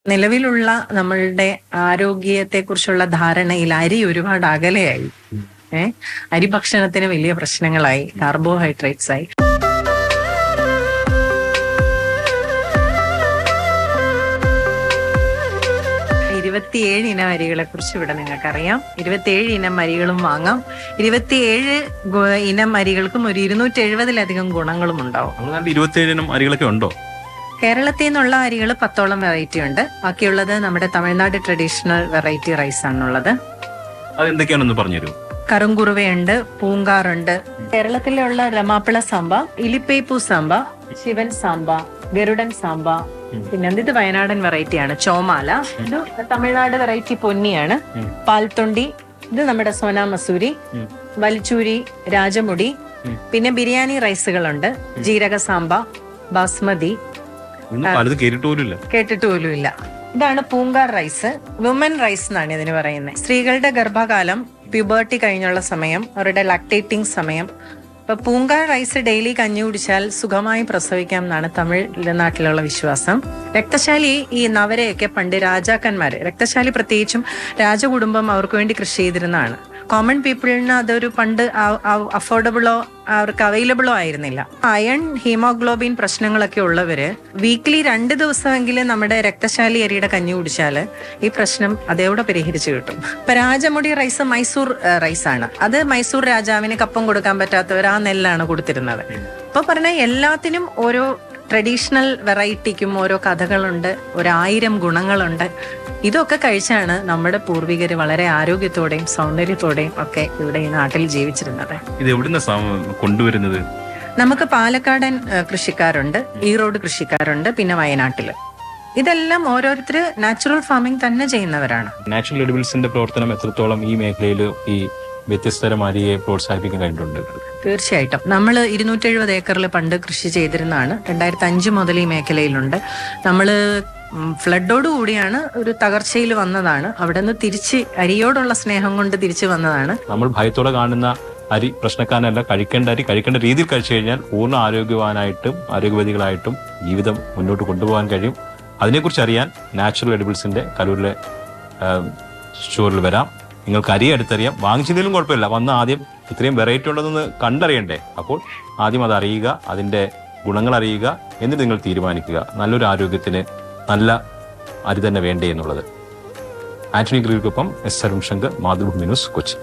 നിലവിലുള്ള നമ്മളുടെ ആരോഗ്യത്തെക്കുറിച്ചുള്ള ധാരണയിൽ അരി ഒരുപാട് അകലെയായി. അരി ഭക്ഷണത്തിന് വലിയ പ്രശ്നങ്ങളായി, കാർബോഹൈഡ്രേറ്റ്സ് ആയി. ഇരുപത്തിയേഴ് ഇനം അരികളെ കുറിച്ച് ഇവിടെ നിങ്ങൾക്കറിയാം. 27 ഇനം അരികളും വാങ്ങാം. 27 ഇനം അരികൾക്കും ഒരു 270-ലധികം ഗുണങ്ങളും ഉണ്ടാവും. 27 ഇനം അരികളൊക്കെ ഉണ്ടോ? കേരളത്തിൽ നിന്നുള്ള അരികൾ 10ഓളം വെറൈറ്റി ഉണ്ട്. ബാക്കിയുള്ളത് നമ്മുടെ തമിഴ്നാട് ട്രഡീഷണൽ വെറൈറ്റി റൈസ് ആണുള്ളത്. അതെന്തൊക്കെയാണെന്ന് പറഞ്ഞുതരൂ. കറുങ്കുറുവയുണ്ട്, പൂങ്കാറുണ്ട്. കേരളത്തിലുള്ള രമാപ്പിള സാമ്പ, ഇലിപ്പേപ്പു സാമ്പ, ശിവൻ സാമ്പ, ഗരുഡൻ സാമ്പ. പിന്നെ ഇത് വയനാടൻ വെറൈറ്റിയാണ് ചോമാല. ഇത് തമിഴ്നാട് വെറൈറ്റി പൊന്നിയാണ്. പാൽത്തൊണ്ടി, ഇത് നമ്മുടെ സോനാ മസൂരി, വലിച്ചൂരി, രാജമുടി. പിന്നെ ബിരിയാണി റൈസുകളുണ്ട്, ജീരക സാമ്പ, ബാസ്മതി. കേട്ടിട്ട് പോലും ഇല്ല. ഇതാണ് പൂങ്കാർ റൈസ്. വുമൻ റൈസ് എന്നാണ് ഇതിന് പറയുന്നത്. സ്ത്രീകളുടെ ഗർഭകാലം, പ്യൂബർട്ടി കഴിഞ്ഞുള്ള സമയം, അവരുടെ ലാക്ടേറ്റിംഗ് സമയം. ഇപ്പൊ പൂങ്കാർ റൈസ് ഡെയിലി കഞ്ഞി കുടിച്ചാൽ സുഖമായി പ്രസവിക്കാം എന്നാണ് തമിഴ്നാട്ടിലുള്ള വിശ്വാസം. രക്തശാലി ഈ നവരയൊക്കെ പണ്ട് രാജാക്കന്മാര്, രക്തശാലി പ്രത്യേകിച്ചും രാജകുടുംബം അവർക്ക് വേണ്ടി കൃഷി ചെയ്തിരുന്നതാണ്. കോമൺ പീപ്പിളിന് അതൊരു പണ്ട് അഫോർഡബിളോ അവർക്ക് അവൈലബിളോ ആയിരുന്നില്ല. അയൺ, ഹീമോഗ്ലോബിൻ പ്രശ്നങ്ങളൊക്കെ ഉള്ളവര് വീക്ക്ലി 2 ദിവസമെങ്കിലും നമ്മുടെ രക്തശാലി അരിയുടെ കഞ്ഞി കുടിച്ചാല് ഈ പ്രശ്നം അതേവിടെ പരിഹരിച്ചു കിട്ടും. ഇപ്പൊ രാജമുടി റൈസ് മൈസൂർ റൈസാണ്. അത് മൈസൂർ രാജാവിന് കപ്പം കൊടുക്കാൻ പറ്റാത്തവർ ആ നെല്ലാണ് കൊടുത്തിരുന്നത്. ഇപ്പൊ പറഞ്ഞ എല്ലാത്തിനും ഓരോ ട്രഡീഷണൽ വെറൈറ്റിക്കും ഓരോ കഥകളുണ്ട്, 1000 ഗുണങ്ങളുണ്ട്. ഇതൊക്കെ കഴിച്ചാണ് നമ്മുടെ പൂർവികര് വളരെ ആരോഗ്യത്തോടെയും സൗന്ദര്യത്തോടെയും ഒക്കെ ഇവിടെ ഈ നാട്ടിൽ ജീവിച്ചിരുന്നത്. ഇത് എവിടുന്ന കൊണ്ടുവരുന്നത്? നമുക്ക് പാലക്കാടൻ കൃഷിക്കാരുണ്ട്, ഈറോഡ് കൃഷിക്കാരുണ്ട്, പിന്നെ വയനാട്ടില്. ഇതെല്ലാം ഓരോരുത്തര് നാച്ചുറൽ ഫാമിംഗ് തന്നെ ചെയ്യുന്നവരാണ്. നാച്ചുറൽ എഡിബിൾസിന്റെ പ്രവർത്തനം എത്രത്തോളം ഈ മേഖലയിൽ ഈ വ്യത്യസ്തതരം അരിയെ പ്രോത്സാഹിപ്പിക്കാൻ കഴിഞ്ഞിട്ടുണ്ട്? തീർച്ചയായിട്ടും. നമ്മൾ 270 ഏക്കറിൽ പണ്ട് കൃഷി ചെയ്തിരുന്നതാണ്. 2005 മുതൽ ഈ മേഖലയിലുണ്ട്. നമ്മള് ഫ്ലഡോട് കൂടിയാണ് ഒരു തകർച്ചയിൽ വന്നതാണ്. അവിടെ നിന്ന് തിരിച്ച് അരിയോടുള്ള സ്നേഹം കൊണ്ട് തിരിച്ചു വന്നതാണ്. നമ്മൾ ഭയത്തോടെ കാണുന്ന അരി പ്രശ്നക്കാരനല്ല. കഴിക്കേണ്ട അരി കഴിക്കേണ്ട രീതിയിൽ കഴിച്ചു കഴിഞ്ഞാൽ പൂർണ്ണ ആരോഗ്യവാനായിട്ടും ആരോഗ്യവതികളായിട്ടും ജീവിതം മുന്നോട്ട് കൊണ്ടുപോകാൻ കഴിയും. അതിനെക്കുറിച്ച് അറിയാൻ നാച്ചുറൽ എഡിബിൾസിന്റെ കലൂരിലെ സ്റ്റോറിൽ വരാം. നിങ്ങൾക്ക് അരി അടുത്തറിയാം. വാങ്ങിച്ചതിലും കുഴപ്പമില്ല, വന്ന് ആദ്യം ഇത്രയും വെറൈറ്റി ഉണ്ടെന്ന് കണ്ടറിയണ്ടേ. അപ്പോൾ ആദ്യം അത് അറിയുക, അതിൻ്റെ ഗുണങ്ങൾ അറിയുക, എന്നിട്ട് നിങ്ങൾ തീരുമാനിക്കുക നല്ലൊരു ആരോഗ്യത്തിന് നല്ല അരി തന്നെ വേണ്ടേ എന്നുള്ളത്. ആന്റണി ഗ്രീർക്കൊപ്പം എസ് അരുൺ ശങ്കർ, മാതൃഭൂമി ന്യൂസ്, കൊച്ചി.